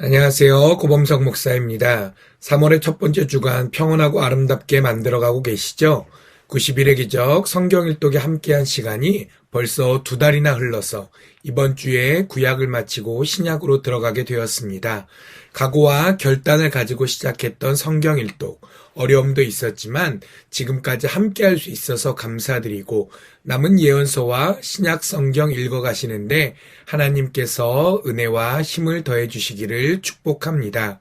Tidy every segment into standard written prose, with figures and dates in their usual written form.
안녕하세요. 고범석 목사입니다. 3월의 첫 번째 주간 평온하고 아름답게 만들어가고 계시죠? 90일의 기적 성경 일독에 함께한 시간이 벌써 2달이나 흘러서 이번 주에 구약을 마치고 신약으로 들어가게 되었습니다. 각오와 결단을 가지고 시작했던 성경 일독, 어려움도 있었지만 지금까지 함께할 수 있어서 감사드리고 남은 예언서와 신약 성경 읽어가시는데 하나님께서 은혜와 힘을 더해 주시기를 축복합니다.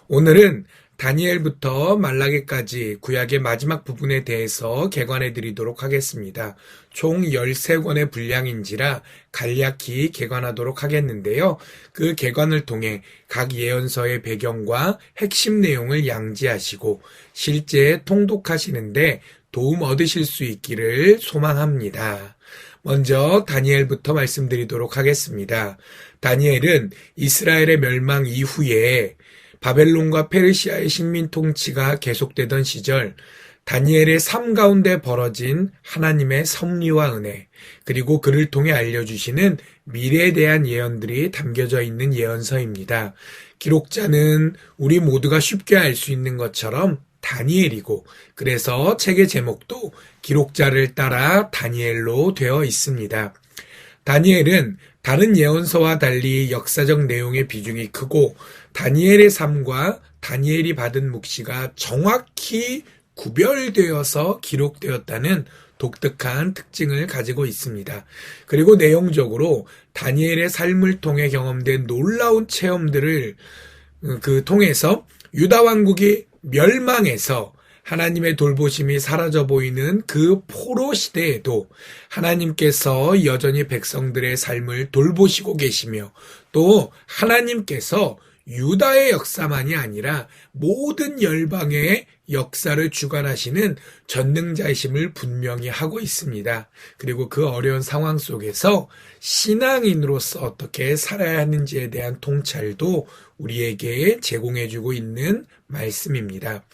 오늘은 다니엘부터 말라기까지 구약의 마지막 부분에 대해서 개관해 드리도록 하겠습니다. 총 13권의 분량인지라 간략히 개관하도록 하겠는데요. 그 개관을 통해 각 예언서의 배경과 핵심 내용을 양지하시고 실제 통독하시는데 도움 얻으실 수 있기를 소망합니다. 먼저 다니엘부터 말씀드리도록 하겠습니다. 다니엘은 이스라엘의 멸망 이후에 바벨론과 페르시아의 식민 통치가 계속되던 시절 다니엘의 삶 가운데 벌어진 하나님의 섭리와 은혜, 그리고 그를 통해 알려주시는 미래에 대한 예언들이 담겨져 있는 예언서입니다. 기록자는 우리 모두가 쉽게 알 수 있는 것처럼 다니엘이고, 그래서 책의 제목도 기록자를 따라 다니엘로 되어 있습니다. 다니엘은 다른 예언서와 달리 역사적 내용의 비중이 크고 다니엘의 삶과 다니엘이 받은 묵시가 정확히 구별되어서 기록되었다는 독특한 특징을 가지고 있습니다. 그리고 내용적으로 다니엘의 삶을 통해 경험된 놀라운 체험들을 통해서 유다 왕국이 멸망해서 하나님의 돌보심이 사라져 보이는 그 포로 시대에도 하나님께서 여전히 백성들의 삶을 돌보시고 계시며 또 하나님께서 유다의 역사만이 아니라 모든 열방의 역사를 주관하시는 전능자이심을 분명히 하고 있습니다. 그리고 그 어려운 상황 속에서 신앙인으로서 어떻게 살아야 하는지에 대한 통찰도 우리에게 제공해주고 있는 말씀입니다.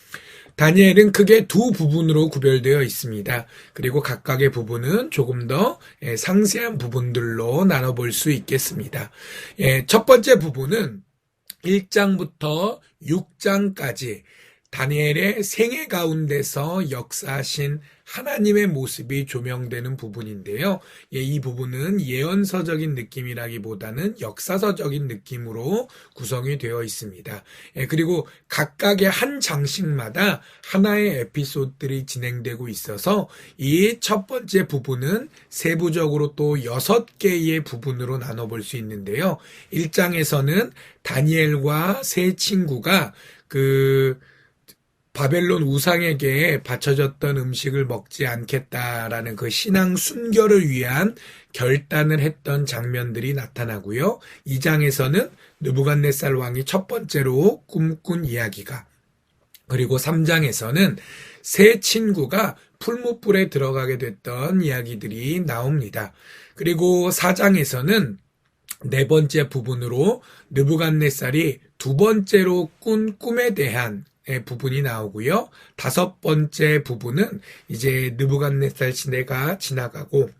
다니엘은 크게 두 부분으로 구별되어 있습니다. 그리고 각각의 부분은 조금 더 상세한 부분들로 나눠볼 수 있겠습니다. 첫 번째 부분은 1장부터 6장까지 다니엘의 생애 가운데서 역사하신 하나님의 모습이 조명되는 부분인데요. 이 부분은 예언서적인 느낌이라기보다는 역사서적인 느낌으로 구성이 되어 있습니다. 그리고 각각의 한 장씩마다 하나의 에피소드들이 진행되고 있어서 이 첫 번째 부분은 세부적으로 또 6개의 부분으로 나눠볼 수 있는데요. 1장에서는 다니엘과 세 친구가 바벨론 우상에게 바쳐졌던 음식을 먹지 않겠다라는 그 신앙 순결을 위한 결단을 했던 장면들이 나타나고요. 2장에서는 느부갓네살 왕이 첫 번째로 꿈꾼 이야기가, 그리고 3장에서는 세 친구가 풀무불에 들어가게 됐던 이야기들이 나옵니다. 그리고 4장에서는 네 번째 부분으로 느부갓네살이 두 번째로 꾼 꿈에 대한 부분이 나오고요. 5번째 부분은 이제 느부갓네살 시대가 지나가고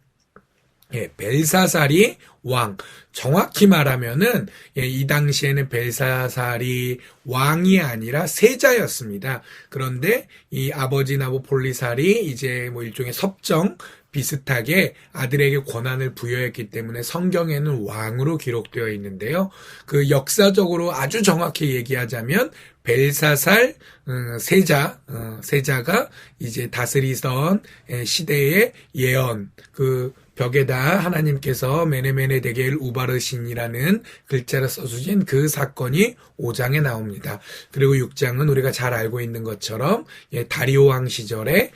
벨사살이 왕, 정확히 말하면은 이 당시에는 벨사살이 왕이 아니라 세자였습니다. 그런데 이 아버지 나부폴리살이 이제 일종의 섭정 비슷하게 아들에게 권한을 부여했기 때문에 성경에는 왕으로 기록되어 있는데요. 그 역사적으로 아주 정확히 얘기하자면 벨사살 세자가 이제 다스리던 시대의 예언, 그 벽에다 하나님께서 메네메네 데겔 우바르신이라는 글자를 써주신 그 사건이 5장에 나옵니다. 그리고 6장은 우리가 잘 알고 있는 것처럼 다리오 왕 시절에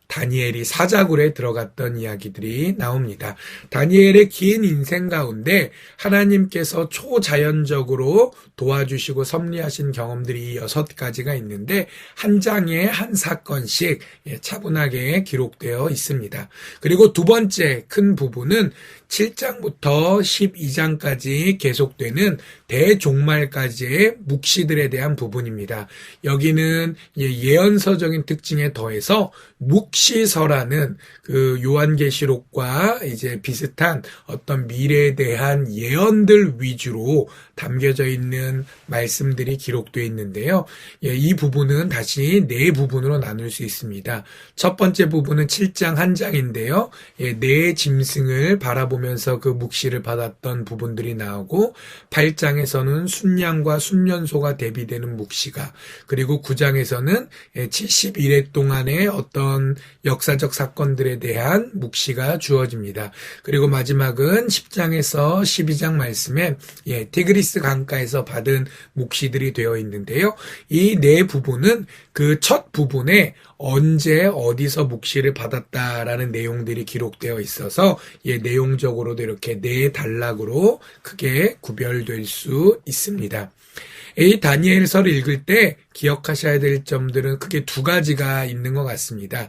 다니엘이 사자굴에 들어갔던 이야기들이 나옵니다. 다니엘의 긴 인생 가운데 하나님께서 초자연적으로 도와주시고 섭리하신 경험들이 6가지가 있는데 한 장에 한 사건씩 차분하게 기록되어 있습니다. 그리고 두 번째 큰 부분은 7장부터 12장까지 계속되는 대종말까지의 묵시들에 대한 부분입니다. 여기는 예언서적인 특징에 더해서 묵시 묵시서라는 그 요한계시록과 이제 비슷한 어떤 미래에 대한 예언들 위주로 담겨져 있는 말씀들이 기록되어 있는데요. 이 부분은 다시 네 부분으로 나눌 수 있습니다. 첫 번째 부분은 7장 한 장인데요. 네 짐승을 바라보면서 그 묵시를 받았던 부분들이 나오고 8장에서는 순양과 순년소가 대비되는 묵시가, 그리고 9장에서는 71회 동안의 어떤 역사적 사건들에 대한 묵시가 주어집니다. 그리고 마지막은 10장에서 12장 말씀에 티그리스 강가에서 받은 묵시들이 되어 있는데요. 이 네 부분은 그 첫 부분에 언제 어디서 묵시를 받았다라는 내용들이 기록되어 있어서 내용적으로도 이렇게 네 단락으로 크게 구별될 수 있습니다. 이 다니엘서를 읽을 때 기억하셔야 될 점들은 크게 두 가지가 있는 것 같습니다.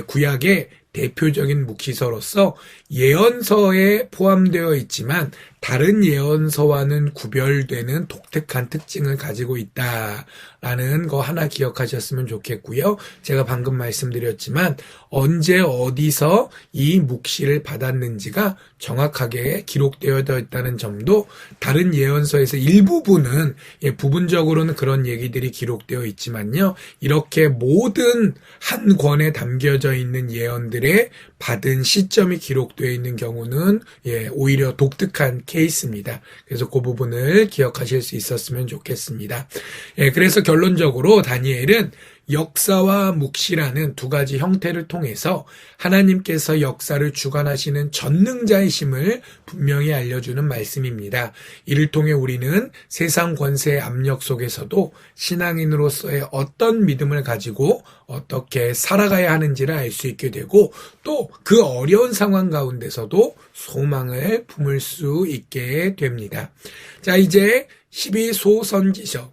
구약의 대표적인 묵시서로서 예언서에 포함되어 있지만 다른 예언서와는 구별되는 독특한 특징을 가지고 있다라는 거 하나 기억하셨으면 좋겠고요. 제가 방금 말씀드렸지만 언제 어디서 이 묵시를 받았는지가 정확하게 기록되어 있다는 점도 다른 예언서에서 일부분은 부분적으로는 그런 얘기들이 기록되어 있지만요. 이렇게 모든 한 권에 담겨져 있는 예언들의 받은 시점이 기록되어 있는 경우는 오히려 독특한 케이스입니다. 그래서 그 부분을 기억하실 수 있었으면 좋겠습니다. 그래서 결론적으로 다니엘은 역사와 묵시라는 두 가지 형태를 통해서 하나님께서 역사를 주관하시는 전능자이심을 분명히 알려주는 말씀입니다. 이를 통해 우리는 세상 권세의 압력 속에서도 신앙인으로서의 어떤 믿음을 가지고 어떻게 살아가야 하는지를 알 수 있게 되고 또 그 어려운 상황 가운데서도 소망을 품을 수 있게 됩니다. 자, 이제 12소선지서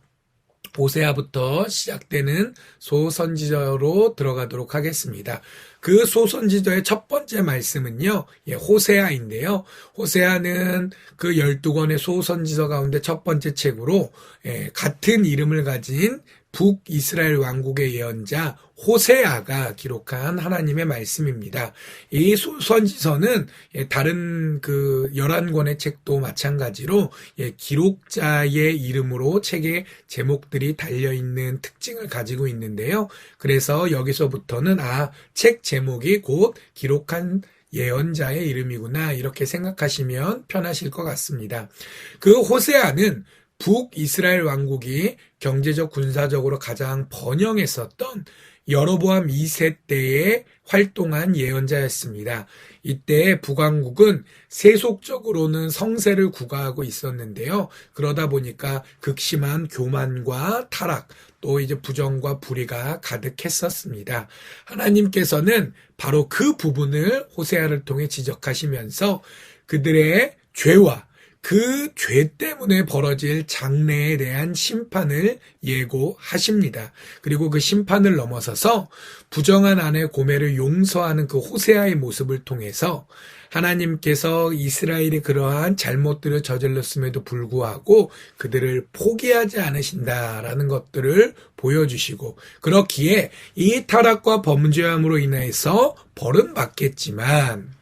호세아부터 시작되는 소선지서로 들어가도록 하겠습니다. 그 소선지서의 첫 번째 말씀은요, 호세아인데요. 호세아는 그 12권의 소선지서 가운데 첫 번째 책으로 같은 이름을 가진 북이스라엘 왕국의 예언자 호세아가 기록한 하나님의 말씀입니다. 이 소선지서는 다른 그 11권의 책도 마찬가지로 기록자의 이름으로 책의 제목들이 달려있는 특징을 가지고 있는데요. 그래서 여기서부터는 책 제목이 곧 기록한 예언자의 이름이구나 이렇게 생각하시면 편하실 것 같습니다. 그 호세아는 북이스라엘 왕국이 경제적 군사적으로 가장 번영했었던 여로보암 2세 때에 활동한 예언자였습니다. 이때 북왕국은 세속적으로는 성세를 구가하고 있었는데요. 그러다 보니까 극심한 교만과 타락, 또 이제 부정과 불의가 가득했었습니다. 하나님께서는 바로 그 부분을 호세아를 통해 지적하시면서 그들의 죄와 그 죄 때문에 벌어질 장래에 대한 심판을 예고하십니다. 그리고 그 심판을 넘어서서 부정한 아내 고멜을 용서하는 그 호세아의 모습을 통해서 하나님께서 이스라엘이 그러한 잘못들을 저질렀음에도 불구하고 그들을 포기하지 않으신다라는 것들을 보여주시고, 그렇기에 이 타락과 범죄함으로 인해서 벌은 받겠지만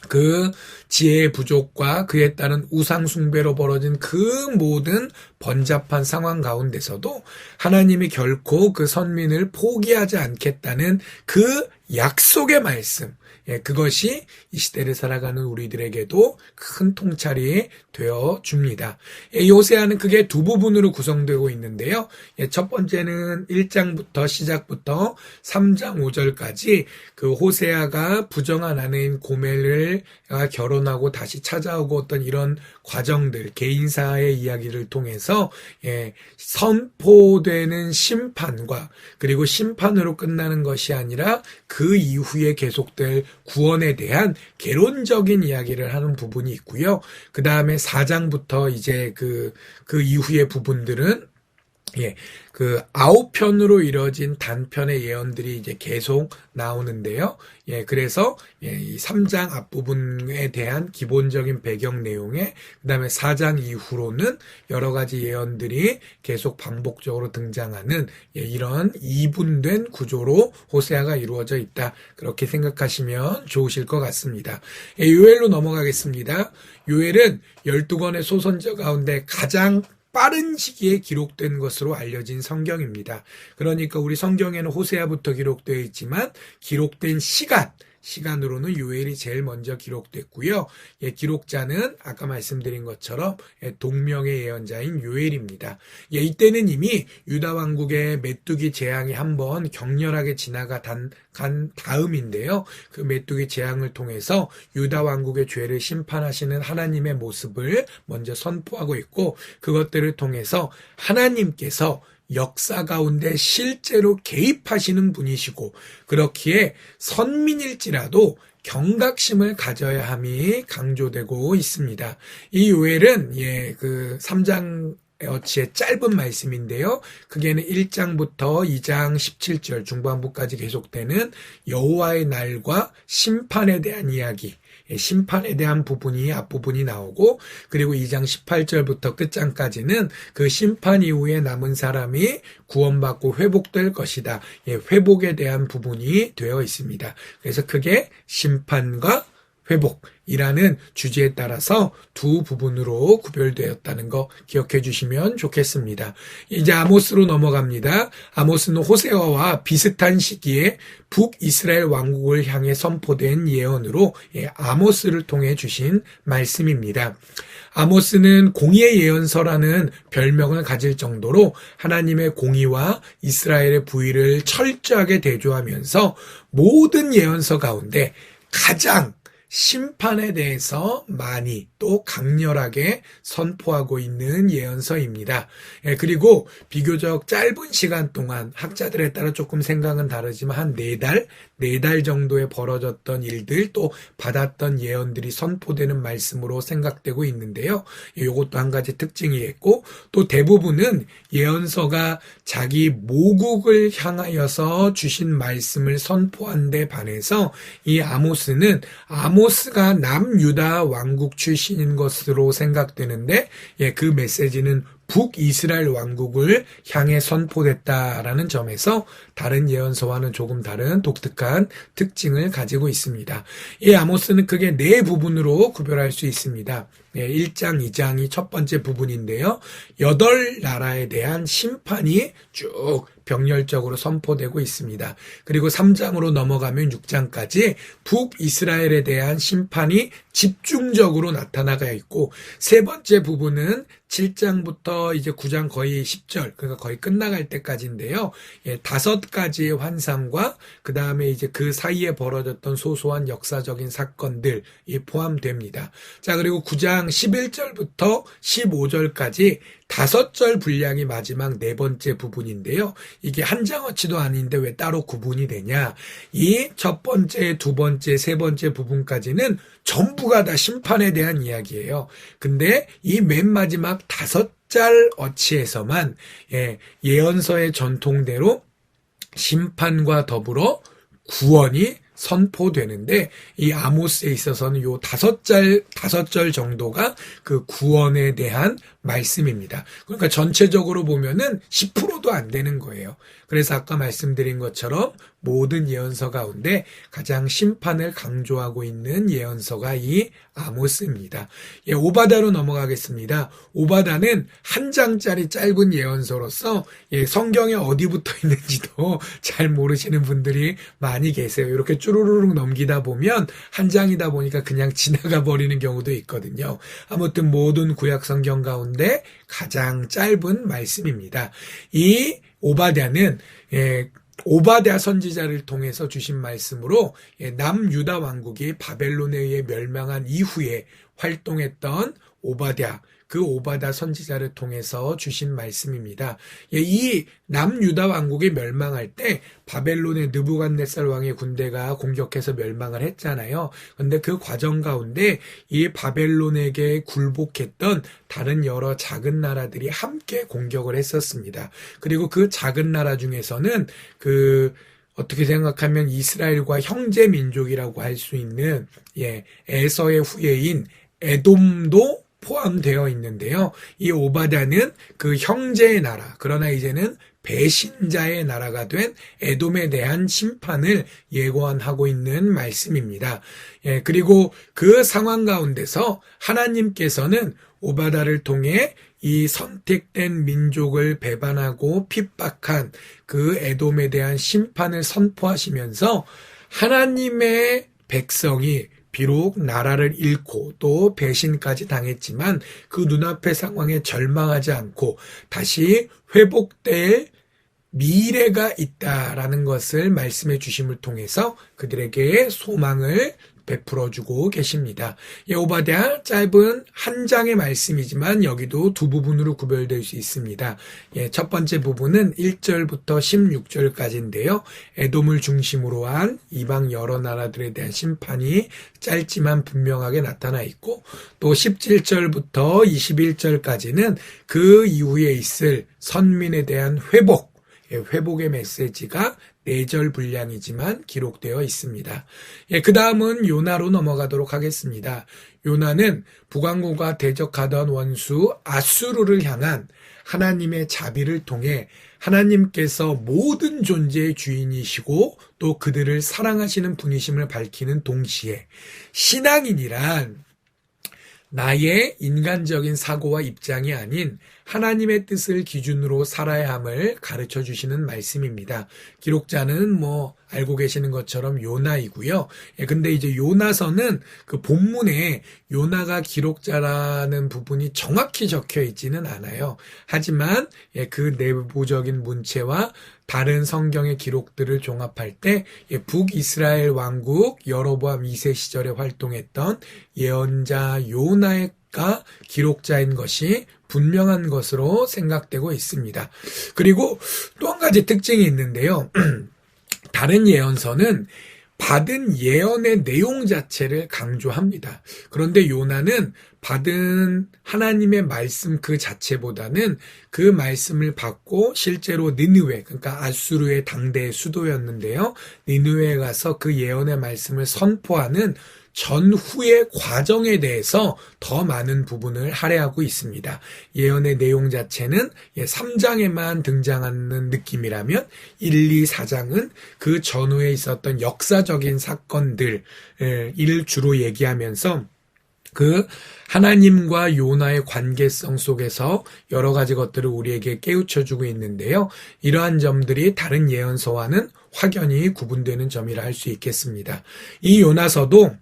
그 지혜의 부족과 그에 따른 우상 숭배로 벌어진 그 모든 번잡한 상황 가운데서도 하나님이 결코 그 선민을 포기하지 않겠다는 그 약속의 말씀, 그것이 이 시대를 살아가는 우리들에게도 큰 통찰이 되어 줍니다. 호세아는 그게 두 부분으로 구성되고 있는데요. 첫 번째는 1장부터 시작부터 3장 5절까지 그 호세아가 부정한 아내인 고멜을 결혼하고 다시 찾아오고 어떤 이런 과정들, 개인사의 이야기를 통해서 선포되는 심판과 그리고 심판으로 끝나는 것이 아니라 그 이후에 계속될 구원에 대한 개론적인 이야기를 하는 부분이 있고요. 그 다음에 4장부터 이제 그 이후의 부분들은 예, 그 9편으로 이뤄진 단편의 예언들이 이제 계속 나오는데요. 예, 그래서 이 3장 앞부분에 대한 기본적인 배경 내용에 그다음에 4장 이후로는 여러 가지 예언들이 계속 반복적으로 등장하는 이런 이분된 구조로 호세아가 이루어져 있다. 그렇게 생각하시면 좋으실 것 같습니다. 요엘로 넘어가겠습니다. 요엘은 12권의 소선저 가운데 가장 빠른 시기에 기록된 것으로 알려진 성경입니다. 그러니까 우리 성경에는 호세아부터 기록되어 있지만 기록된 시간으로는 요엘이 제일 먼저 기록됐고요. 기록자는 아까 말씀드린 것처럼 동명의 예언자인 요엘입니다. 이때는 이미 유다 왕국의 메뚜기 재앙이 한번 격렬하게 간 다음인데요. 그 메뚜기 재앙을 통해서 유다 왕국의 죄를 심판하시는 하나님의 모습을 먼저 선포하고 있고, 그것들을 통해서 하나님께서 역사 가운데 실제로 개입하시는 분이시고, 그렇기에 선민일지라도 경각심을 가져야 함이 강조되고 있습니다. 이 요엘은 그 3장 어치의 짧은 말씀인데요. 그게는 1장부터 2장 17절 중반부까지 계속되는 여호와의 날과 심판에 대한 이야기, 심판에 대한 부분이 앞부분이 나오고, 그리고 2장 18절부터 끝장까지는 그 심판 이후에 남은 사람이 구원받고 회복될 것이다. 회복에 대한 부분이 되어 있습니다. 그래서 그게 심판과 회복이라는 주제에 따라서 두 부분으로 구별되었다는 거 기억해 주시면 좋겠습니다. 이제 아모스로 넘어갑니다. 아모스는 호세아와 비슷한 시기에 북이스라엘 왕국을 향해 선포된 예언으로 아모스를 통해 주신 말씀입니다. 아모스는 공의의 예언서라는 별명을 가질 정도로 하나님의 공의와 이스라엘의 부의를 철저하게 대조하면서 모든 예언서 가운데 가장 심판에 대해서 많이 또 강렬하게 선포하고 있는 예언서입니다. 그리고 비교적 짧은 시간 동안 학자들에 따라 조금 생각은 다르지만 한 4달 정도에 벌어졌던 일들, 또 받았던 예언들이 선포되는 말씀으로 생각되고 있는데요. 이것도 한 가지 특징이 있고, 또 대부분은 예언서가 자기 모국을 향하여서 주신 말씀을 선포한 데 반해서 이 아모스가 남유다 왕국 출신인 것으로 생각되는데, 그 메시지는 북이스라엘 왕국을 향해 선포됐다라는 점에서 다른 예언서와는 조금 다른 독특한 특징을 가지고 있습니다. 이 아모스는 크게 4부분으로 구별할 수 있습니다. 1장, 2장이 첫 번째 부분인데요. 8나라에 대한 심판이 쭉 병렬적으로 선포되고 있습니다. 그리고 3장으로 넘어가면 6장까지 북이스라엘에 대한 심판이 집중적으로 나타나가 있고, 세 번째 부분은 7장부터 이제 9장 거의 10절, 그러니까 거의 끝나갈 때까지인데요. 5가지의 환상과 그 다음에 이제 그 사이에 벌어졌던 소소한 역사적인 사건들이 포함됩니다. 자, 그리고 9장 11절부터 15절까지 5절 분량이 마지막 4번째 부분인데요. 이게 한 장어치도 아닌데 왜 따로 구분이 되냐? 이 첫 번째, 두 번째, 세 번째 부분까지는 전부가 다 심판에 대한 이야기예요. 근데 이 맨 마지막 5절 어치에서만 예언서의 전통대로 심판과 더불어 구원이 선포되는데, 이 아모스에 있어서는 요 5절 정도가 그 구원에 대한 말씀입니다. 그러니까 전체적으로 보면은 10%도 안 되는 거예요. 그래서 아까 말씀드린 것처럼 모든 예언서 가운데 가장 심판을 강조하고 있는 예언서가 이 아모스입니다. 오바다로 넘어가겠습니다. 오바다는 한 장짜리 짧은 예언서로서 성경에 어디 붙어 있는지도 잘 모르시는 분들이 많이 계세요. 이렇게 쭈루루룩 넘기다 보면 한 장이다 보니까 그냥 지나가 버리는 경우도 있거든요. 아무튼 모든 구약 성경 가운데 가장 짧은 말씀입니다. 이 오바댜는 오바댜 선지자를 통해서 주신 말씀으로 남유다 왕국이 바벨론에 의해 멸망한 이후에 활동했던 오바댜, 그 오바다 선지자를 통해서 주신 말씀입니다. 이 남유다 왕국이 멸망할 때 바벨론의 느부갓네살 왕의 군대가 공격해서 멸망을 했잖아요. 그런데 그 과정 가운데 이 바벨론에게 굴복했던 다른 여러 작은 나라들이 함께 공격을 했었습니다. 그리고 그 작은 나라 중에서는 어떻게 생각하면 이스라엘과 형제 민족이라고 할 수 있는 에서의 후예인 에돔도 포함되어 있는데요. 이 오바댜는 그 형제의 나라, 그러나 이제는 배신자의 나라가 된 에돔에 대한 심판을 예고하고 있는 말씀입니다. 그리고 그 상황 가운데서 하나님께서는 오바댜를 통해 이 선택된 민족을 배반하고 핍박한 그 에돔에 대한 심판을 선포하시면서 하나님의 백성이 비록 나라를 잃고 또 배신까지 당했지만 그 눈앞의 상황에 절망하지 않고 다시 회복될 미래가 있다라는 것을 말씀해 주심을 통해서 그들에게 소망을 베풀어주고 계십니다. 오바댜 짧은 한 장의 말씀이지만 여기도 두 부분으로 구별될 수 있습니다. 첫 번째 부분은 1절부터 16절까지인데요. 에돔을 중심으로 한 이방 여러 나라들에 대한 심판이 짧지만 분명하게 나타나 있고 또 17절부터 21절까지는 그 이후에 있을 선민에 대한 회복의 메시지가 4절 분량이지만 기록되어 있습니다. 그 다음은 요나로 넘어가도록 하겠습니다. 요나는 북왕국과 대적하던 원수 아수르를 향한 하나님의 자비를 통해 하나님께서 모든 존재의 주인이시고 또 그들을 사랑하시는 분이심을 밝히는 동시에 신앙인이란 나의 인간적인 사고와 입장이 아닌 하나님의 뜻을 기준으로 살아야 함을 가르쳐 주시는 말씀입니다. 기록자는 알고 계시는 것처럼 요나이고요. 근데 이제 요나서는 그 본문에 요나가 기록자라는 부분이 정확히 적혀 있지는 않아요. 하지만 그 내부적인 문체와 다른 성경의 기록들을 종합할 때 북이스라엘 왕국 여로보암 2세 시절에 활동했던 예언자 요나가 기록자인 것이 분명한 것으로 생각되고 있습니다. 그리고 또 한 가지 특징이 있는데요. 다른 예언서는 받은 예언의 내용 자체를 강조합니다. 그런데 요나는 받은 하나님의 말씀 그 자체보다는 그 말씀을 받고 실제로 니느웨, 그러니까 아수르의 당대의 수도였는데요. 니느웨에 가서 그 예언의 말씀을 선포하는 전후의 과정에 대해서 더 많은 부분을 할애하고 있습니다. 예언의 내용 자체는 3장에만 등장하는 느낌이라면 1, 2, 4장은 그 전후에 있었던 역사적인 사건들을 주로 얘기하면서 그 하나님과 요나의 관계성 속에서 여러 가지 것들을 우리에게 깨우쳐주고 있는데요. 이러한 점들이 다른 예언서와는 확연히 구분되는 점이라 할 수 있겠습니다. 이 요나서도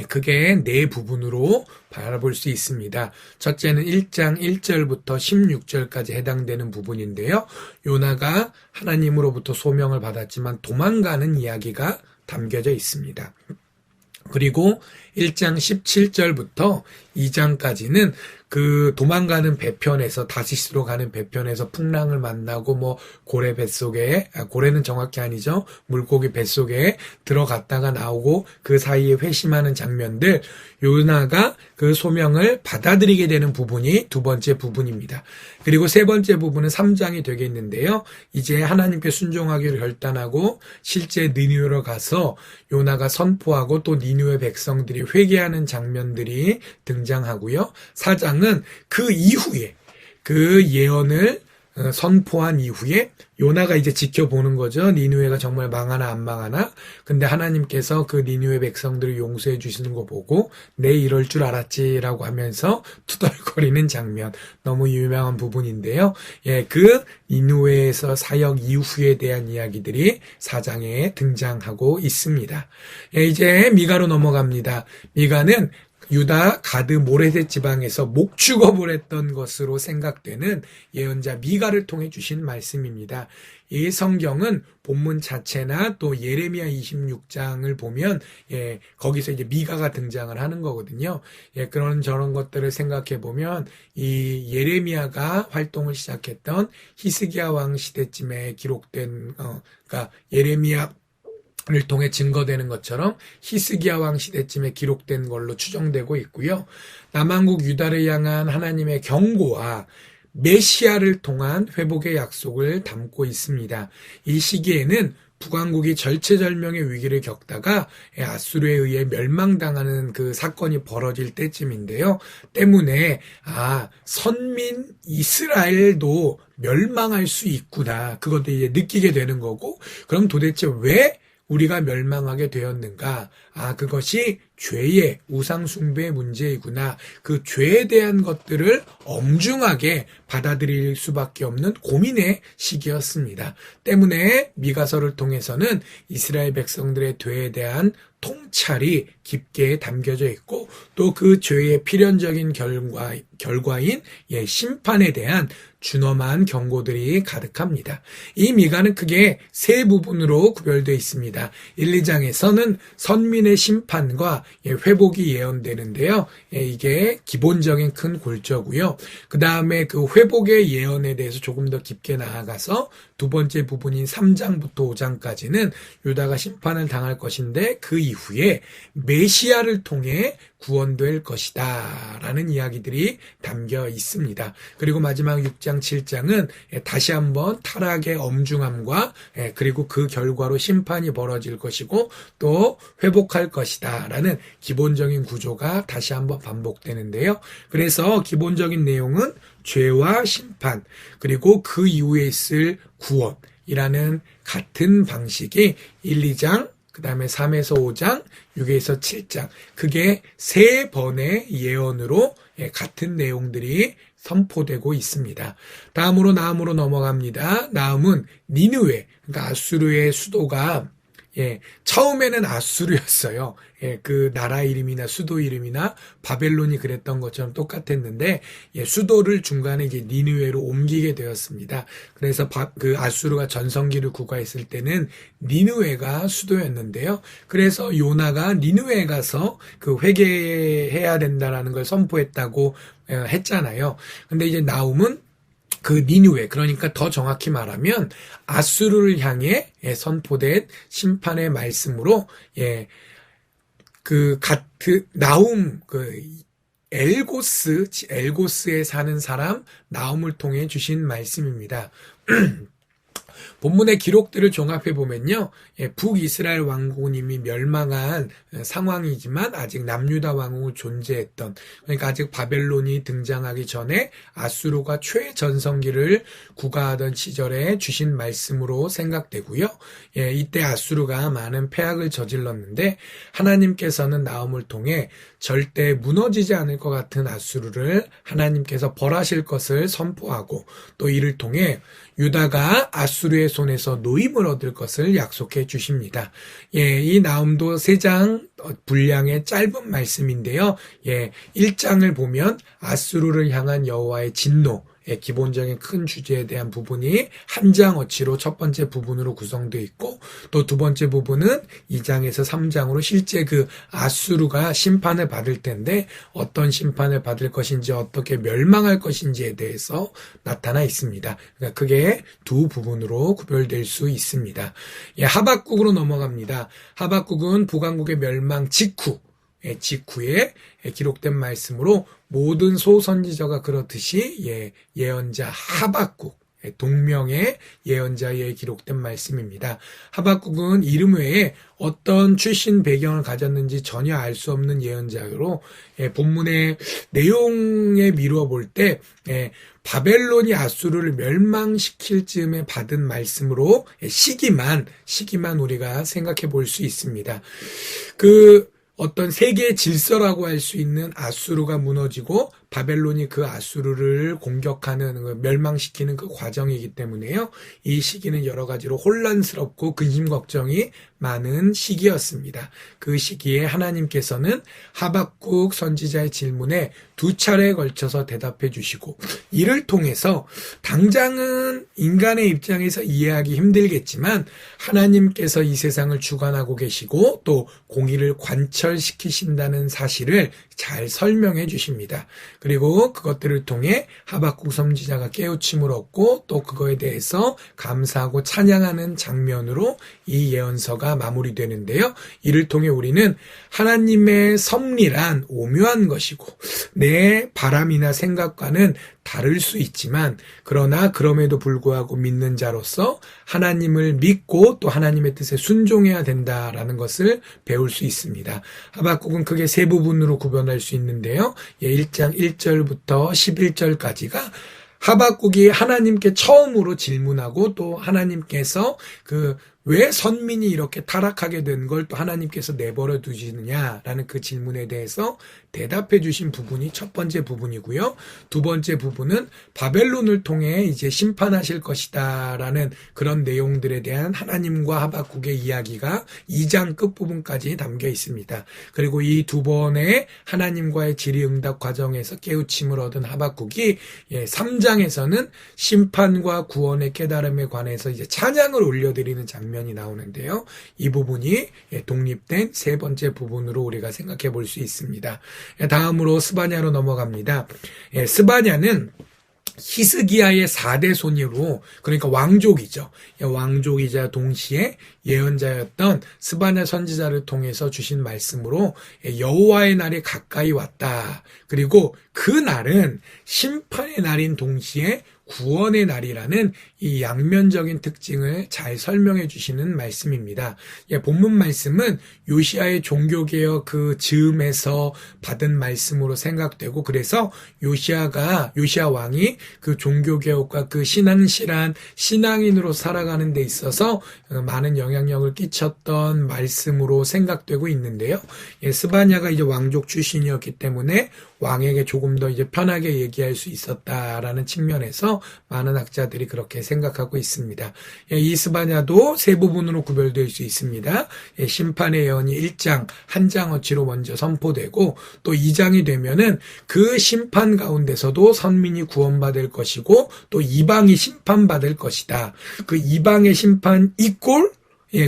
크게 4부분으로 바라볼 수 있습니다. 첫째는 1장 1절부터 16절까지 해당되는 부분인데요. 요나가 하나님으로부터 소명을 받았지만 도망가는 이야기가 담겨져 있습니다. 그리고 1장 17절부터 2장까지는 그 도망가는 배편에서 다시스로 가는 배편에서 풍랑을 만나고 고래 뱃속에 고래는 정확히 아니죠. 물고기 뱃속에 들어갔다가 나오고 그 사이에 회심하는 장면들 요나가 그 소명을 받아들이게 되는 부분이 두 번째 부분입니다. 그리고 세 번째 부분은 3장이 되겠는데요. 이제 하나님께 순종하기로 결단하고 실제 니느웨로 가서 요나가 선포하고 또 니느웨 백성들이 회개하는 장면들이 등장하고요. 4장은 그 이후에 그 예언을 선포한 이후에 요나가 이제 지켜보는 거죠. 니느웨가 정말 망하나 안 망하나. 근데 하나님께서 그 니느웨 백성들을 용서해 주시는 거 보고 내 이럴 줄 알았지라고 하면서 투덜거리는 장면. 너무 유명한 부분인데요. 그 니느웨에서 사역 이후에 대한 이야기들이 4장에 등장하고 있습니다. 이제 미가로 넘어갑니다. 미가는 유다 가드 모레셋 지방에서 목축업을 했던 것으로 생각되는 예언자 미가를 통해 주신 말씀입니다. 이 성경은 본문 자체나 또 예레미야 26장을 보면 거기서 이제 미가가 등장을 하는 거거든요. 그런 저런 것들을 생각해 보면 이 예레미야가 활동을 시작했던 히스기야 왕 시대쯤에 기록된 그러니까 예레미야 를 통해 증거되는 것처럼 히스기야 왕 시대쯤에 기록된 걸로 추정되고 있고요. 남한국 유다를 향한 하나님의 경고와 메시아를 통한 회복의 약속을 담고 있습니다. 이 시기에는 북왕국이 절체절명의 위기를 겪다가 아수르에 의해 멸망당하는 그 사건이 벌어질 때쯤인데요. 때문에 선민 이스라엘도 멸망할 수 있구나. 그것도 이제 느끼게 되는 거고, 그럼 도대체 왜 우리가 멸망하게 되었는가? 그것이 죄의 우상숭배의 문제이구나. 그 죄에 대한 것들을 엄중하게 받아들일 수밖에 없는 고민의 시기였습니다. 때문에 미가서를 통해서는 이스라엘 백성들의 죄에 대한 통찰이 깊게 담겨져 있고, 또 그 죄의 필연적인 결과인 심판에 대한 준엄한 경고들이 가득합니다. 이 미가는 크게 세 부분으로 구별되어 있습니다. 1, 2장에서는 선민의 심판과 회복이 예언되는데요. 이게 기본적인 큰 골조고요. 그 다음에 그 회복의 예언에 대해서 조금 더 깊게 나아가서 두 번째 부분인 3장부터 5장까지는 유다가 심판을 당할 것인데 그 이후에 메시아를 통해 구원될 것이다 라는 이야기들이 담겨 있습니다. 그리고 마지막 6장 7장은 다시 한번 타락의 엄중함과 그리고 그 결과로 심판이 벌어질 것이고 또 회복할 것이다 라는 기본적인 구조가 다시 한번 반복되는데요. 그래서 기본적인 내용은 죄와 심판 그리고 그 이후에 있을 구원이라는 같은 방식이 1, 2장 그 다음에 3에서 5장, 6에서 7장. 그게 세 번의 예언으로 같은 내용들이 선포되고 있습니다. 다음으로 나음으로 넘어갑니다. 나음은 니느웨, 그러니까 아수르의 수도가 처음에는 아수르였어요. 그 나라 이름이나 수도 이름이나 바벨론이 그랬던 것처럼 똑같았는데 수도를 중간에 이제 니느웨로 옮기게 되었습니다. 그래서 그 아수르가 전성기를 구가했을 때는 니느웨가 수도였는데요. 그래서 요나가 니느웨에 가서 그 회개해야 된다라는 걸 선포했다고 했잖아요. 근데 이제 나움은 그 니느웨, 그러니까 더 정확히 말하면 아수르를 향해 선포된 심판의 말씀으로 나움 엘고스에 사는 사람 나움을 통해 주신 말씀입니다. 본문의 기록들을 종합해 보면요, 북이스라엘 왕국은 이미 멸망한 상황이지만 아직 남유다 왕국은 존재했던, 그러니까 아직 바벨론이 등장하기 전에 아수르가 최전성기를 구가하던 시절에 주신 말씀으로 생각되고요. 이때 아수르가 많은 패악을 저질렀는데 하나님께서는 나움을 통해 절대 무너지지 않을 것 같은 아수르를 하나님께서 벌하실 것을 선포하고 또 이를 통해 유다가 아수르의 손에서 노임을 얻을 것을 약속해 주십니다. 이 나움도 3장 분량의 짧은 말씀인데요. 1장을 보면 아수르를 향한 여호와의 진노, 기본적인 큰 주제에 대한 부분이 한 장어치로 첫 번째 부분으로 구성되어 있고 또 두 번째 부분은 2장에서 3장으로 실제 그 아수르가 심판을 받을 텐데 어떤 심판을 받을 것인지 어떻게 멸망할 것인지에 대해서 나타나 있습니다. 그러니까 그게 두 부분으로 구별될 수 있습니다. 하박국으로 넘어갑니다. 하박국은 북왕국의 멸망 직후에 기록된 말씀으로 모든 소선지자가 그렇듯이 예언자 하박국, 동명의 예언자에 기록된 말씀입니다. 하박국은 이름 외에 어떤 출신 배경을 가졌는지 전혀 알 수 없는 예언자로 본문의 내용에 미루어 볼 때 바벨론이 아수르를 멸망시킬 즈음에 받은 말씀으로 시기만 우리가 생각해 볼 수 있습니다. 어떤 세계의 질서라고 할 수 있는 아수르가 무너지고 바벨론이 그 아수르를 공격하는, 멸망시키는 그 과정이기 때문에요. 이 시기는 여러 가지로 혼란스럽고 근심 걱정이 많은 시기였습니다. 그 시기에 하나님께서는 하박국 선지자의 질문에 2차례에 걸쳐서 대답해 주시고, 이를 통해서 당장은 인간의 입장에서 이해하기 힘들겠지만 하나님께서 이 세상을 주관하고 계시고 또 공의를 관철시키신다는 사실을 잘 설명해 주십니다. 그리고 그것들을 통해 하박국 선지자가 깨우침을 얻고 또 그거에 대해서 감사하고 찬양하는 장면으로 이 예언서가 마무리되는데요. 이를 통해 우리는 하나님의 섭리란 오묘한 것이고 내 바람이나 생각과는 다를 수 있지만 그러나 그럼에도 불구하고 믿는 자로서 하나님을 믿고 또 하나님의 뜻에 순종해야 된다라는 것을 배울 수 있습니다. 하박국은 크게 세 부분으로 구별할 수 있는데요. 1장 1절부터 11절까지가 하박국이 하나님께 처음으로 질문하고 또 하나님께서 왜 선민이 이렇게 타락하게 된 걸 또 하나님께서 내버려 두시느냐라는 그 질문에 대해서 대답해 주신 부분이 첫 번째 부분이고요. 두 번째 부분은 바벨론을 통해 이제 심판하실 것이다라는 그런 내용들에 대한 하나님과 하박국의 이야기가 2장 끝부분까지 담겨 있습니다. 그리고 이 두 번의 하나님과의 질의응답 과정에서 깨우침을 얻은 하박국이 3장에서는 심판과 구원의 깨달음에 관해서 이제 찬양을 올려드리는 장면이 나오는데요. 이 부분이 독립된 세 번째 부분으로 우리가 생각해 볼 수 있습니다. 다음으로 스바냐로 넘어갑니다. 스바냐는 히스기야의 4대 손으로, 그러니까 왕족이죠. 왕족이자 동시에 예언자였던 스바냐 선지자를 통해서 주신 말씀으로 여호와의 날이 가까이 왔다. 그리고 그 날은 심판의 날인 동시에 구원의 날이라는 이 양면적인 특징을 잘 설명해 주시는 말씀입니다. 본문 말씀은 요시아의 종교개혁 그 즈음에서 받은 말씀으로 생각되고, 그래서 요시아 왕이 그 종교개혁과 그 신앙실한 신앙인으로 살아가는 데 있어서 많은 영향력을 끼쳤던 말씀으로 생각되고 있는데요. 스바냐가 이제 왕족 출신이었기 때문에 왕에게 조금 더 이제 편하게 얘기할 수 있었다라는 측면에서 많은 학자들이 그렇게 생각하고 있습니다. 이 스바냐도 세 부분으로 구별될 수 있습니다. 심판의 예언이 1장 한 장어치로 먼저 선포되고, 또 2장이 되면은 그 심판 가운데서도 선민이 구원받을 것이고 또 이방이 심판받을 것이다. 그 이방의 심판 이꼴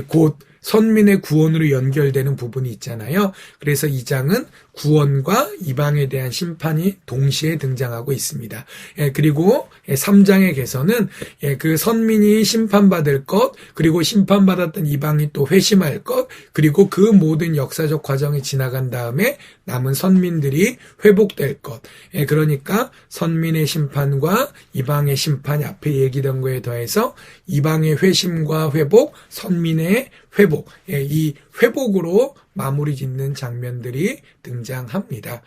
곧 선민의 구원으로 연결되는 부분이 있잖아요. 그래서 2장은 구원과 이방에 대한 심판이 동시에 등장하고 있습니다. 그리고 3장의 개서는 그 선민이 심판받을 것, 그리고 심판받았던 이방이 또 회심할 것, 그리고 그 모든 역사적 과정이 지나간 다음에 남은 선민들이 회복될 것. 그러니까 선민의 심판과 이방의 심판이 앞에 얘기된 거에 더해서 이방의 회심과 회복, 선민의 회복, 이 회복으로 마무리 짓는 장면들이 등장합니다.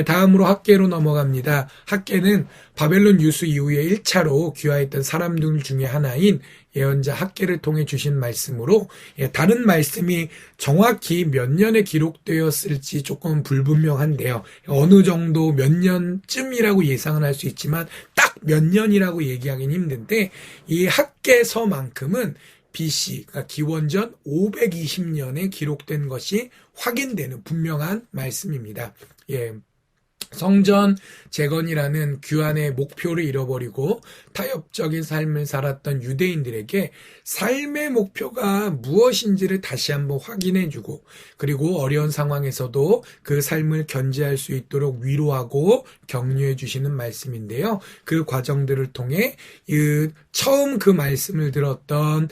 다음으로 학계로 넘어갑니다. 학계는 바벨론 유수 이후에 1차로 귀화했던 사람들 중에 하나인 예언자 학계를 통해 주신 말씀으로, 다른 말씀이 정확히 몇 년에 기록되었을지 조금 불분명한데요. 어느 정도 몇 년쯤이라고 예상은 할 수 있지만 딱 몇 년이라고 얘기하기는 힘든데, 이 학계서만큼은 BC, 그러니까 기원전 520년에 기록된 것이 확인되는 분명한 말씀입니다. 성전 재건이라는 귀환의 목표를 잃어버리고 타협적인 삶을 살았던 유대인들에게 삶의 목표가 무엇인지를 다시 한번 확인해주고, 그리고 어려운 상황에서도 그 삶을 견제할 수 있도록 위로하고 격려해 주시는 말씀인데요. 그 과정들을 통해 처음 그 말씀을 들었던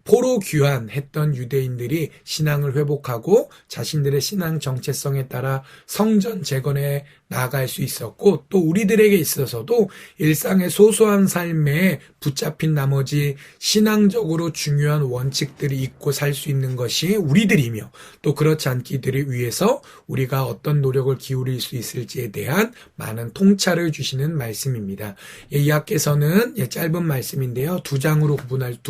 포로 귀환했던 유대인들이 신앙을 회복하고 자신들의 신앙 정체성에 따라 성전 재건에 나아갈 수 있었고, 또 우리들에게 있어서도 일상의 소소한 삶에 붙잡힌 나머지 신앙적으로 중요한 원칙들이 있고 살 수 있는 것이 우리들이며, 또 그렇지 않기들을 위해서 우리가 어떤 노력을 기울일 수 있을지에 대한 많은 통찰을 주시는 말씀입니다. 이 학계서는 짧은 말씀인데요. 두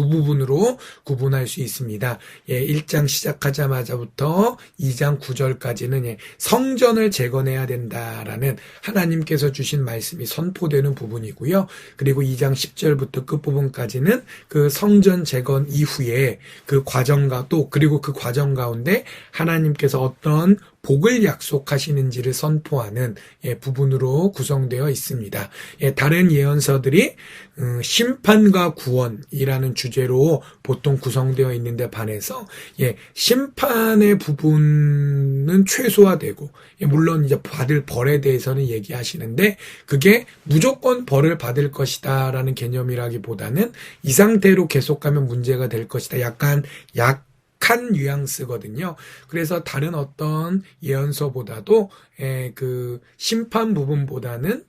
부분으로 구분할 수 있습니다. 1장 시작하자마자부터 2장 9절까지는 성전을 재건해야 된다 것이다라는 하나님께서 주신 말씀이 선포되는 부분이고요. 그리고 2장 10절부터 끝부분까지는 그 성전 재건 이후에 그 과정과 또 그리고 그 과정 가운데 하나님께서 어떤 복을 약속하시는지를 선포하는 부분으로 구성되어 있습니다. 다른 예언서들이 심판과 구원이라는 주제로 보통 구성되어 있는데 반해서 심판의 부분은 최소화되고 물론 이제 받을 벌에 대해서는 얘기하시는데 그게 무조건 벌을 받을 것이다라는 개념이라기보다는 이 상태로 계속 가면 문제가 될 것이다. 약간 약한 뉘앙스거든요. 그래서 다른 어떤 예언서보다도 그 심판 부분보다는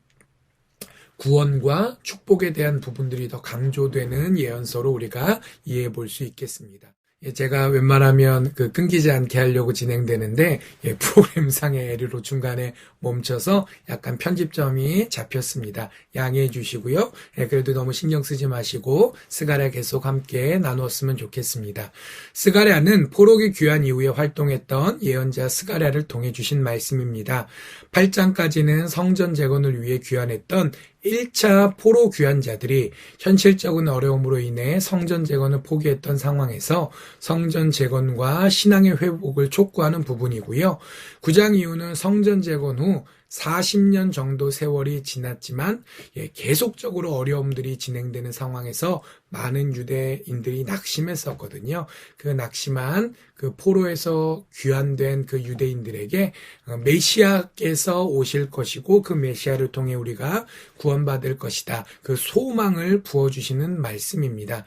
구원과 축복에 대한 부분들이 더 강조되는 예언서로 우리가 이해해 볼 수 있겠습니다. 제가 웬만하면 끊기지 않게 하려고 진행되는데 프로그램상의 에러로 중간에 멈춰서 약간 편집점이 잡혔습니다. 양해해 주시고요. 그래도 너무 신경 쓰지 마시고 스가랴 계속 함께 나누었으면 좋겠습니다. 스가랴는 포로기 귀환 이후에 활동했던 예언자 스가랴를 통해 주신 말씀입니다. 8장까지는 성전 재건을 위해 귀환했던 1차 포로 귀환자들이 현실적인 어려움으로 인해 성전 재건을 포기했던 상황에서 성전 재건과 신앙의 회복을 촉구하는 부분이고요. 9장 이후는 성전 재건 후 40년 정도 세월이 지났지만 계속적으로 어려움들이 진행되는 상황에서 많은 유대인들이 낙심했었거든요. 그 낙심한 그 포로에서 귀환된 그 유대인들에게 메시아께서 오실 것이고 그 메시아를 통해 우리가 구원받을 것이다. 그 소망을 부어주시는 말씀입니다.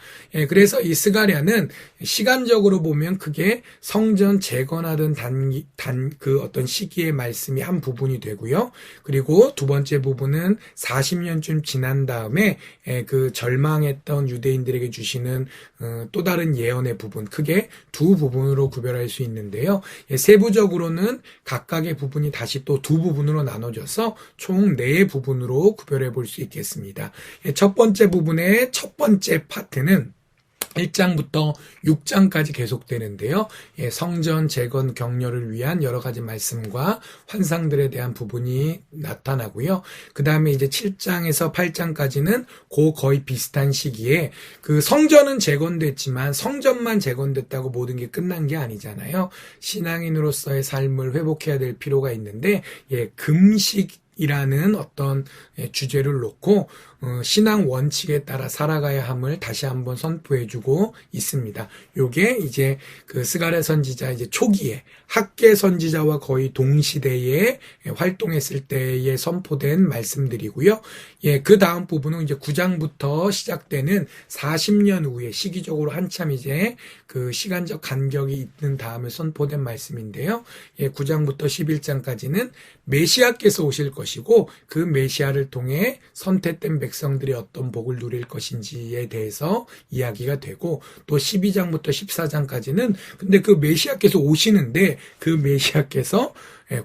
그래서 이 스가랴는 시간적으로 보면 그게 성전 재건하던 그 어떤 시기의 말씀이 한 부분이 되고요. 그리고 두 번째 부분은 40년쯤 지난 다음에 그 절망했던 유대인들에게 주시는 또 다른 예언의 부분, 크게 두 부분으로 구별할 수 있는데요. 세부적으로는 각각의 부분이 다시 또 두 부분으로 나눠져서 총 4부분으로 구별해 볼 수 있겠습니다. 첫 번째 부분의 첫 번째 파트는 1장부터 6장까지 계속되는데요. 성전 재건 격려를 위한 여러 가지 말씀과 환상들에 대한 부분이 나타나고요. 그 다음에 이제 7장에서 8장까지는 거의 비슷한 시기에 그 성전은 재건됐지만 성전만 재건됐다고 모든 게 끝난 게 아니잖아요. 신앙인으로서의 삶을 회복해야 될 필요가 있는데 금식이라는 어떤 주제를 놓고 신앙 원칙에 따라 살아가야 함을 다시 한번 선포해주고 있습니다. 요게 이제 그 스가랴 선지자 이제 초기에 학계 선지자와 거의 동시대에 활동했을 때에 선포된 말씀들이고요. 그 다음 부분은 이제 9장부터 시작되는 40년 후에 시기적으로 한참 이제 그 시간적 간격이 있는 다음에 선포된 말씀인데요. 9장부터 11장까지는 메시아께서 오실 것이고 그 메시아를 통해 선택된 백성들이 어떤 복을 누릴 것인지에 대해서 이야기가 되고 또 12장부터 14장까지는 근데 그 메시아께서 오시는데 그 메시아께서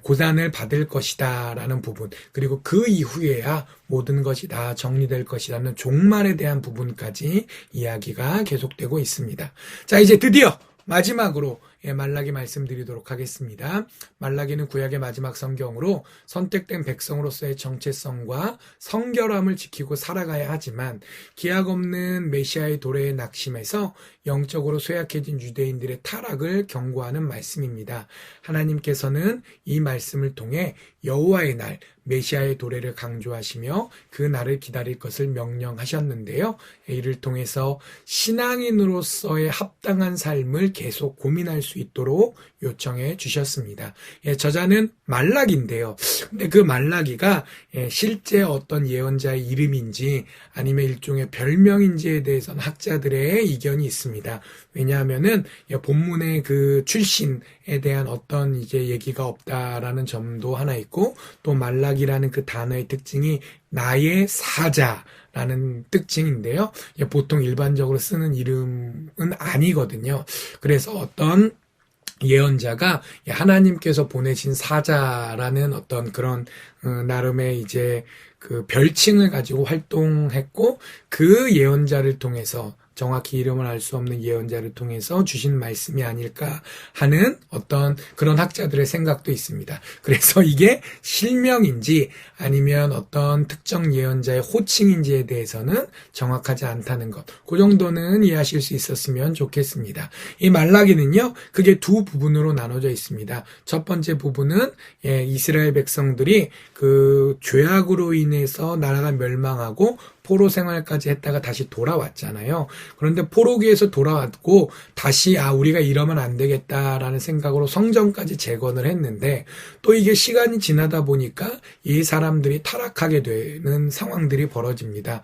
고난을 받을 것이다 라는 부분 그리고 그 이후에야 모든 것이 다 정리될 것이라는 종말에 대한 부분까지 이야기가 계속되고 있습니다. 자 이제 드디어 마지막으로 말라기 말씀드리도록 하겠습니다. 말라기는 구약의 마지막 성경으로 선택된 백성으로서의 정체성과 성결함을 지키고 살아가야 하지만 기약 없는 메시아의 도래에 낙심해서 영적으로 쇠약해진 유대인들의 타락을 경고하는 말씀입니다. 하나님께서는 이 말씀을 통해 여호와의 날, 메시아의 도래를 강조하시며 그 날을 기다릴 것을 명령하셨는데요. 이를 통해서 신앙인으로서의 합당한 삶을 계속 고민할 수 있도록 요청해 주셨습니다. 저자는 말라기인데요. 근데 그 말라기가 실제 어떤 예언자의 이름인지 아니면 일종의 별명인지에 대해서는 학자들의 이견이 있습니다. 왜냐하면은 본문의 그 출신에 대한 어떤 이제 얘기가 없다라는 점도 하나 있고 또 말라기라는 그 단어의 특징이 나의 사자라는 특징인데요. 보통 일반적으로 쓰는 이름은 아니거든요. 그래서 어떤 예언자가 하나님께서 보내신 사자라는 어떤 그런 나름의 이제 그 별칭을 가지고 활동했고 그 예언자를 통해서 정확히 이름을 알 수 없는 예언자를 통해서 주신 말씀이 아닐까 하는 어떤 그런 학자들의 생각도 있습니다. 그래서 이게 실명인지 아니면 어떤 특정 예언자의 호칭인지에 대해서는 정확하지 않다는 것. 그 정도는 이해하실 수 있었으면 좋겠습니다. 이 말라기는요, 그게 두 부분으로 나눠져 있습니다. 첫 번째 부분은 이스라엘 백성들이 그 죄악으로 인해서 나라가 멸망하고 포로 생활까지 했다가 다시 돌아왔잖아요. 그런데 포로기에서 돌아왔고 다시 우리가 이러면 안 되겠다라는 생각으로 성전까지 재건을 했는데 또 이게 시간이 지나다 보니까 이 사람들이 타락하게 되는 상황들이 벌어집니다.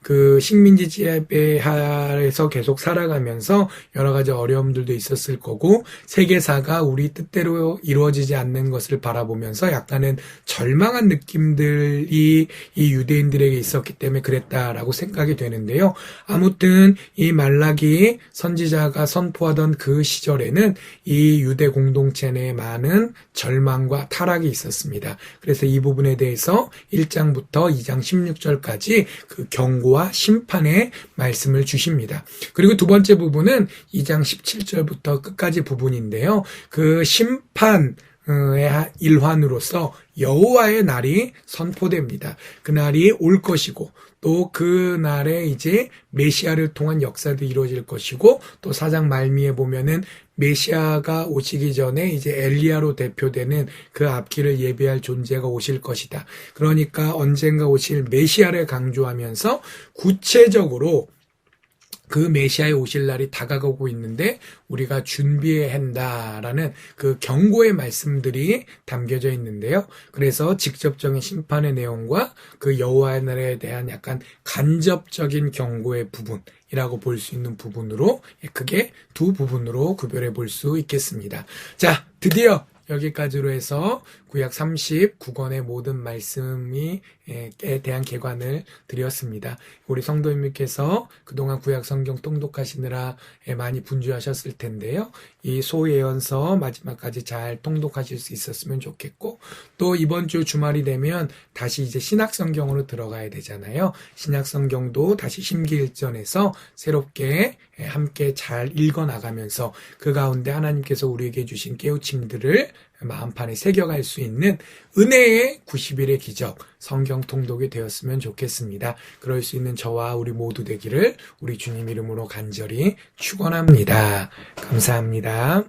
그 식민지 지배 하에서 계속 살아가면서 여러 가지 어려움들도 있었을 거고 세계사가 우리 뜻대로 이루어지지 않는 것을 바라보면서 약간은 절망한 느낌들이 이 유대인들에게 있었기 때문에 그랬다라고 생각이 되는데요. 아무튼 이 말라기 선지자가 선포하던 그 시절에는 이 유대 공동체 내에 많은 절망과 타락이 있었습니다. 그래서 이 부분에 대해서 1장부터 2장 16절까지 그 경고와 심판의 말씀을 주십니다. 그리고 두 번째 부분은 2장 17절부터 끝까지 부분인데요. 그 심판 의 일환으로서 여호와의 날이 선포됩니다. 그 날이 올 것이고 또 그 날에 이제 메시아를 통한 역사도 이루어질 것이고 또 4장 말미에 보면은 메시아가 오시기 전에 이제 엘리야로 대표되는 그 앞길을 예비할 존재가 오실 것이다. 그러니까 언젠가 오실 메시아를 강조하면서 구체적으로 그 메시아의 오실 날이 다가가고 있는데 우리가 준비해야 한다라는 그 경고의 말씀들이 담겨져 있는데요. 그래서 직접적인 심판의 내용과 그 여호와의 날에 대한 약간 간접적인 경고의 부분이라고 볼 수 있는 부분으로 크게 두 부분으로 구별해 볼 수 있겠습니다. 자, 드디어 여기까지로 해서 구약 39권의 모든 말씀에 대한 개관을 드렸습니다. 우리 성도님께서 그동안 구약 성경 통독하시느라 많이 분주하셨을 텐데요. 이 소예언서 마지막까지 잘 통독하실 수 있었으면 좋겠고 또 이번 주 주말이 되면 다시 이제 신약 성경으로 들어가야 되잖아요. 신약 성경도 다시 심기일전에서 새롭게 함께 잘 읽어나가면서 그 가운데 하나님께서 우리에게 주신 깨우침들을 마음판에 새겨갈 수 있는 은혜의 90일의 기적 성경 통독이 되었으면 좋겠습니다. 그럴 수 있는 저와 우리 모두 되기를 우리 주님 이름으로 간절히 축원합니다. 감사합니다.